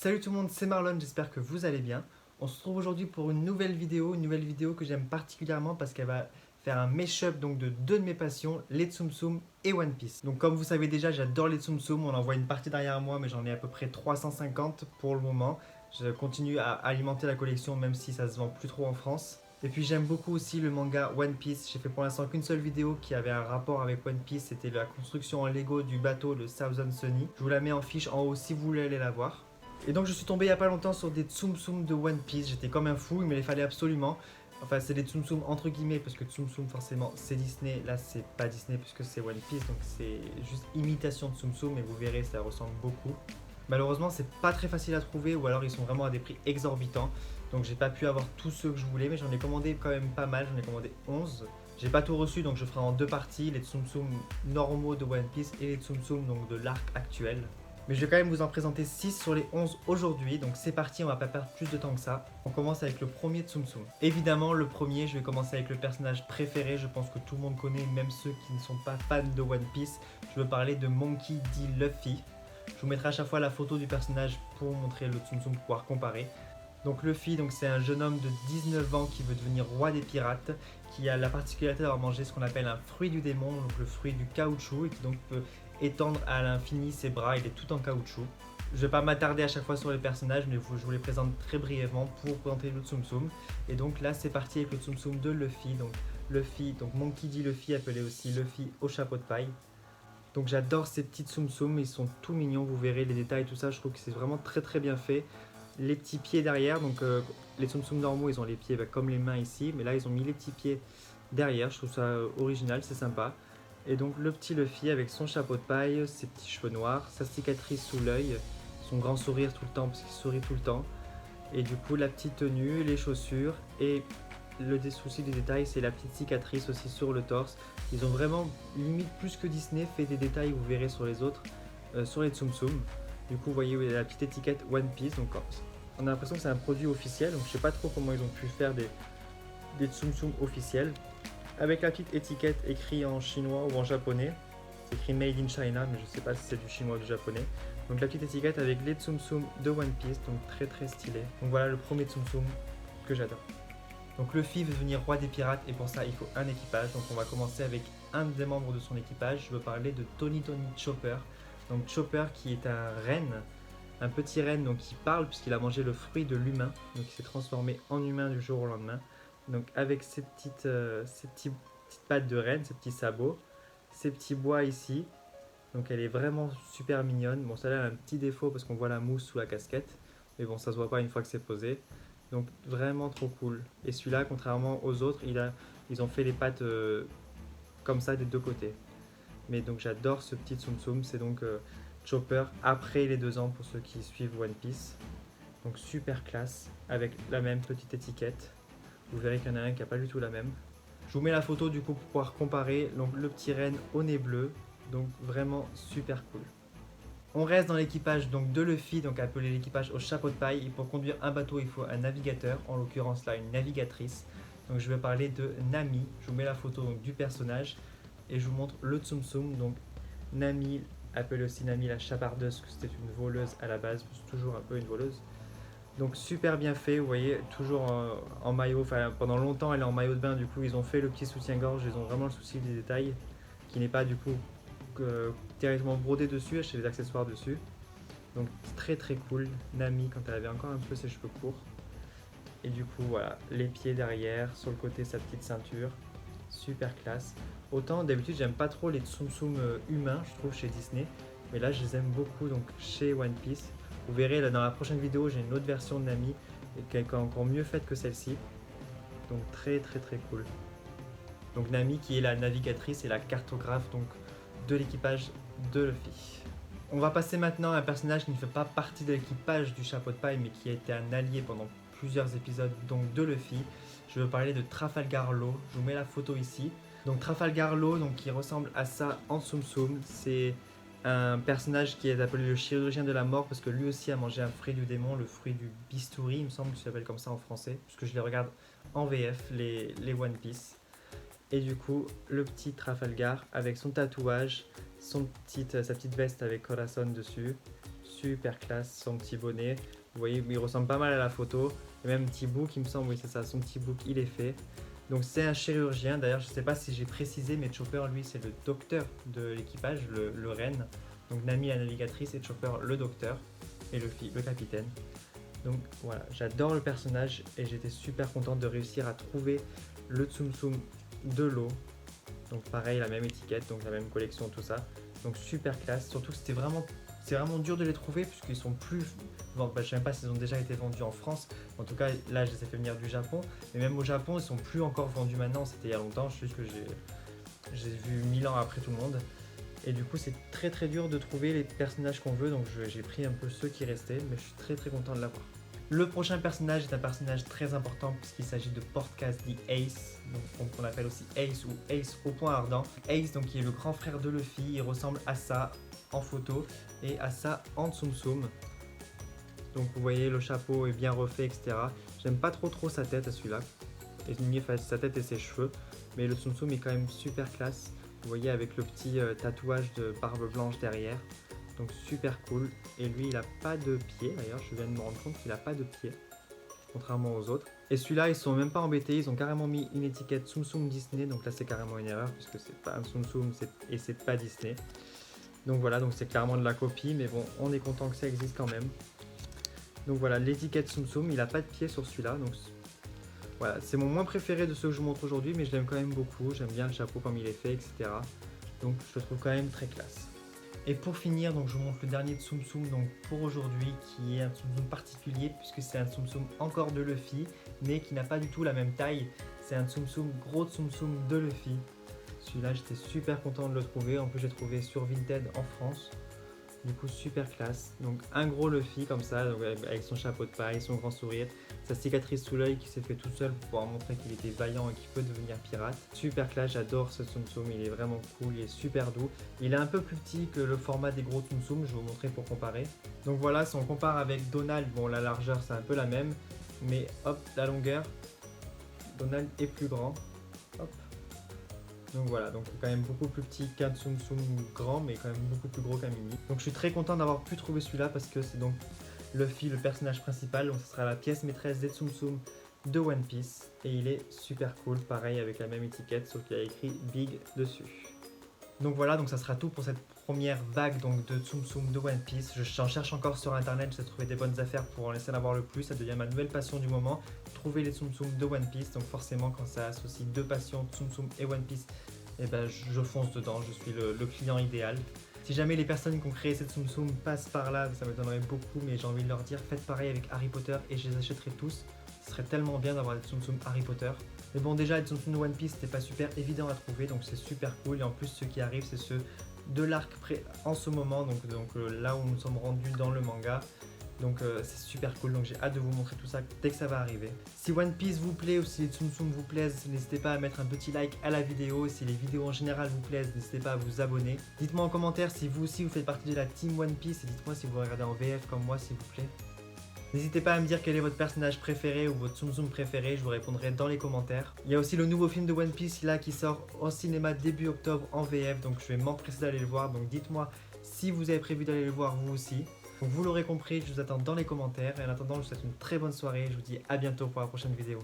Salut tout le monde, c'est Marlon, j'espère que vous allez bien. On se retrouve aujourd'hui pour une nouvelle vidéo que j'aime particulièrement parce qu'elle va faire un mash-up donc de deux de mes passions, les Tsum Tsum et One Piece. Donc comme vous savez déjà, j'adore les Tsum Tsum, on en voit une partie derrière moi mais j'en ai à peu près 350 pour le moment. Je continue à alimenter la collection même si ça se vend plus trop en France. Et puis j'aime beaucoup aussi le manga One Piece. J'ai fait pour l'instant qu'une seule vidéo qui avait un rapport avec One Piece, c'était la construction en Lego du bateau de Thousand Sunny. Je vous la mets en fiche en haut si vous voulez aller la voir. Et donc je suis tombé il y a pas longtemps sur des Tsum Tsum de One Piece, j'étais comme un fou, il me les fallait absolument. Enfin c'est des Tsum Tsum entre guillemets parce que Tsum Tsum forcément c'est Disney, là c'est pas Disney puisque c'est One Piece donc c'est juste imitation de Tsum Tsum et vous verrez ça ressemble beaucoup. Malheureusement c'est pas très facile à trouver ou alors ils sont vraiment à des prix exorbitants. Donc j'ai pas pu avoir tous ceux que je voulais mais j'en ai commandé quand même pas mal, j'en ai commandé 11. J'ai pas tout reçu donc je ferai en deux parties, les Tsum Tsum normaux de One Piece et les Tsum Tsum donc de l'arc actuel. Mais je vais quand même vous en présenter 6 sur les 11 aujourd'hui, donc c'est parti, on va pas perdre plus de temps que ça. On commence avec le premier Tsum Tsum. Évidemment, le premier, je vais commencer avec le personnage préféré, je pense que tout le monde connaît, même ceux qui ne sont pas fans de One Piece. Je veux parler de Monkey D. Luffy. Je vous mettrai à chaque fois la photo du personnage pour montrer le Tsum Tsum, pour pouvoir comparer. Donc Luffy, c'est un jeune homme de 19 ans qui veut devenir roi des pirates, qui a la particularité d'avoir mangé ce qu'on appelle un fruit du démon, donc le fruit du caoutchouc, et qui donc peut étendre à l'infini ses bras, il est tout en caoutchouc. Je ne vais pas m'attarder à chaque fois sur les personnages, mais je vous les présente très brièvement pour présenter le Tsum Tsum. Et donc là, c'est parti avec le Tsum Tsum de Luffy. Donc Luffy, donc Monkey D. Luffy, appelé aussi Luffy au chapeau de paille. Donc j'adore ces petits Tsum Tsum, ils sont tout mignons, vous verrez les détails, tout ça, je trouve que c'est vraiment très très bien fait. Les petits pieds derrière, donc les Tsum Tsum normaux, ils ont les pieds comme les mains ici, mais là ils ont mis les petits pieds derrière, je trouve ça original, c'est sympa. Et donc le petit Luffy avec son chapeau de paille, ses petits cheveux noirs, sa cicatrice sous l'œil, son grand sourire tout le temps parce qu'il sourit tout le temps. Et du coup la petite tenue, les chaussures et le souci des détails, c'est la petite cicatrice aussi sur le torse. Ils ont vraiment, limite plus que Disney, fait des détails, vous verrez sur les autres, sur les Tsum Tsum. Du coup vous voyez la petite étiquette One Piece, donc on a l'impression que c'est un produit officiel, donc je sais pas trop comment ils ont pu faire des Tsum Tsum officiels. Avec la petite étiquette écrite en chinois ou en japonais. C'est écrit Made in China, mais je sais pas si c'est du chinois ou du japonais. Donc la petite étiquette avec les Tsum Tsum de One Piece, donc très très stylé. Donc voilà le premier Tsum Tsum que j'adore. Donc Luffy veut devenir roi des pirates et pour ça il faut un équipage. Donc on va commencer avec un des membres de son équipage. Je veux parler de Tony Chopper. Donc Chopper qui est un renne, un petit renne donc qui parle puisqu'il a mangé le fruit de l'humain. Donc il s'est transformé en humain du jour au lendemain. Donc avec ces petites pattes de renne, ces petits sabots, ces petits bois ici. Donc elle est vraiment super mignonne. Bon celle-là a un petit défaut parce qu'on voit la mousse sous la casquette. Mais bon ça se voit pas une fois que c'est posé. Donc vraiment trop cool. Et celui-là, contrairement aux autres, ils ont fait les pattes comme ça des deux côtés. Mais donc j'adore ce petit Tsum Tsum. C'est donc Chopper après les 2 ans pour ceux qui suivent One Piece. Donc super classe avec la même petite étiquette. Vous verrez qu'il y en a un qui n'a pas du tout la même. Je vous mets la photo du coup pour pouvoir comparer. Donc le petit renne au nez bleu. Donc vraiment super cool. On reste dans l'équipage donc de Luffy, donc appelé l'équipage au chapeau de paille. Et pour conduire un bateau, il faut un navigateur, en l'occurrence là une navigatrice. Donc je vais parler de Nami. Je vous mets la photo donc, du personnage et je vous montre le Tsum Tsum. Donc Nami, appelée aussi Nami la chapardeuse, que c'était une voleuse à la base, c'est toujours un peu une voleuse. Donc super bien fait, vous voyez, toujours en maillot, enfin pendant longtemps elle est en maillot de bain, du coup ils ont fait le petit soutien-gorge, ils ont vraiment le souci des détails, qui n'est pas du coup directement brodé dessus, acheter des accessoires dessus. Donc très très cool, Nami quand elle avait encore un peu ses cheveux courts. Et du coup voilà, les pieds derrière, sur le côté sa petite ceinture, super classe. Autant d'habitude j'aime pas trop les Tsum Tsum humains je trouve chez Disney, mais là je les aime beaucoup donc chez One Piece. Vous verrez là dans la prochaine vidéo j'ai une autre version de Nami qui est encore mieux faite que celle-ci. Donc très très très cool. Donc Nami qui est la navigatrice et la cartographe donc de l'équipage de Luffy. On va passer maintenant à un personnage qui ne fait pas partie de l'équipage du chapeau de paille mais qui a été un allié pendant plusieurs épisodes donc de Luffy. Je veux parler de Trafalgar Law, je vous mets la photo ici. Donc Trafalgar Law donc, qui ressemble à ça en Tsum Tsum, c'est un personnage qui est appelé le chirurgien de la mort parce que lui aussi a mangé un fruit du démon, le fruit du bistouri, il me semble que ça s'appelle comme ça en français, puisque je les regarde en VF, les One Piece. Et du coup, le petit Trafalgar avec son tatouage, sa petite veste avec Corazon dessus, super classe, son petit bonnet. Vous voyez, il ressemble pas mal à la photo. Et même petit bouc, il me semble, oui c'est ça, son petit bouc, il est fait. Donc c'est un chirurgien, d'ailleurs je sais pas si j'ai précisé, mais Chopper lui c'est le docteur de l'équipage, le Ren. Donc Nami la navigatrice et Chopper le docteur et le capitaine. Donc voilà, j'adore le personnage et j'étais super contente de réussir à trouver le Tsum Tsum de l'eau. Donc pareil, la même étiquette, donc la même collection, tout ça. Donc super classe, surtout que c'est vraiment dur de les trouver puisqu'ils sont plus... Bon, je ne sais même pas s'ils ont déjà été vendus en France. En tout cas, là, je les ai fait venir du Japon. Mais même au Japon, ils sont plus encore vendus maintenant. C'était il y a longtemps, juste que j'ai vu 1000 ans après tout le monde. Et du coup, c'est très très dur de trouver les personnages qu'on veut. Donc j'ai pris un peu ceux qui restaient, mais je suis très très content de l'avoir. Le prochain personnage est un personnage très important puisqu'il s'agit de Portgas the Ace, donc on l'appelle aussi Ace ou Ace au point ardent. Ace donc qui est le grand frère de Luffy, il ressemble à ça en photo et à ça en Tsum Tsum. Donc vous voyez le chapeau est bien refait etc. J'aime pas trop sa tête à celui-là, sa tête et ses cheveux, mais le Tsum Tsum est quand même super classe. Vous voyez avec le petit tatouage de barbe blanche derrière. Donc super cool, et lui il a pas de pied d'ailleurs, je viens de me rendre compte qu'il a pas de pied, contrairement aux autres. Et celui-là ils sont même pas embêtés, ils ont carrément mis une étiquette Tsum Tsum Disney, donc là c'est carrément une erreur puisque c'est pas un Tsum Tsum et c'est pas Disney. Donc voilà, donc c'est clairement de la copie, mais bon on est content que ça existe quand même. Donc voilà, l'étiquette Tsum Tsum, il a pas de pied sur celui-là, donc voilà, c'est mon moins préféré de ceux que je vous montre aujourd'hui, mais je l'aime quand même beaucoup, j'aime bien le chapeau comme il est fait, etc. Donc je le trouve quand même très classe. Et pour finir, donc je vous montre le dernier Tsum Tsum donc pour aujourd'hui, qui est un Tsum Tsum particulier puisque c'est un Tsum Tsum encore de Luffy, mais qui n'a pas du tout la même taille. C'est un Tsum Tsum, gros Tsum Tsum de Luffy. Celui-là, j'étais super content de le trouver. En plus, j'ai trouvé sur Vinted en France. Du coup, super classe. Donc un gros Luffy comme ça, donc avec son chapeau de paille, son grand sourire, sa cicatrice sous l'œil qui s'est fait tout seul pour pouvoir montrer qu'il était vaillant et qu'il peut devenir pirate. Super classe, j'adore ce Tsum Tsum, il est vraiment cool, il est super doux. Il est un peu plus petit que le format des gros Tsum Tsum, je vais vous montrer pour comparer. Donc voilà, si on compare avec Donald, bon la largeur c'est un peu la même, mais hop, la longueur, Donald est plus grand. Hop. Donc voilà, donc quand même beaucoup plus petit qu'un Tsum Tsum grand, mais quand même beaucoup plus gros qu'un mini. Donc je suis très content d'avoir pu trouver celui-là parce que c'est donc Luffy, le personnage principal, donc ce sera la pièce maîtresse des Tsum Tsum de One Piece. Et il est super cool, pareil avec la même étiquette, sauf qu'il y a écrit Big dessus. Donc voilà, donc ça sera tout pour cette première vague donc, de Tsum Tsum de One Piece. J'en cherche encore sur internet, j'essaie de trouver des bonnes affaires pour en laisser en avoir le plus. Ça devient ma nouvelle passion du moment, trouver les Tsum Tsum de One Piece. Donc forcément quand ça associe deux passions, Tsum Tsum et One Piece, eh ben, je fonce dedans, je suis le client idéal. Si jamais les personnes qui ont créé cette Tsum Tsum passent par là, ça me donnerait beaucoup, mais j'ai envie de leur dire faites pareil avec Harry Potter et je les achèterai tous. Ce serait tellement bien d'avoir des Tsum Tsum Harry Potter. Mais bon, déjà les Tsum Tsum de One Piece c'était pas super évident à trouver, donc c'est super cool. Et en plus ceux qui arrivent c'est ceux de l'arc en ce moment, donc là où nous sommes rendus dans le manga. Donc c'est super cool, donc j'ai hâte de vous montrer tout ça dès que ça va arriver. Si One Piece vous plaît ou si les Tsum Tsum vous plaisent, n'hésitez pas à mettre un petit like à la vidéo. Si les vidéos en général vous plaisent, n'hésitez pas à vous abonner. Dites-moi en commentaire si vous aussi vous faites partie de la team One Piece et dites-moi si vous regardez en VF comme moi s'il vous plaît. N'hésitez pas à me dire quel est votre personnage préféré ou votre Tsum Tsum préféré, je vous répondrai dans les commentaires. Il y a aussi le nouveau film de One Piece là qui sort au cinéma début octobre en VF, donc je vais m'empresser d'aller le voir. Donc dites-moi si vous avez prévu d'aller le voir vous aussi. Donc vous l'aurez compris, je vous attends dans les commentaires. Et en attendant, je vous souhaite une très bonne soirée. Je vous dis à bientôt pour la prochaine vidéo.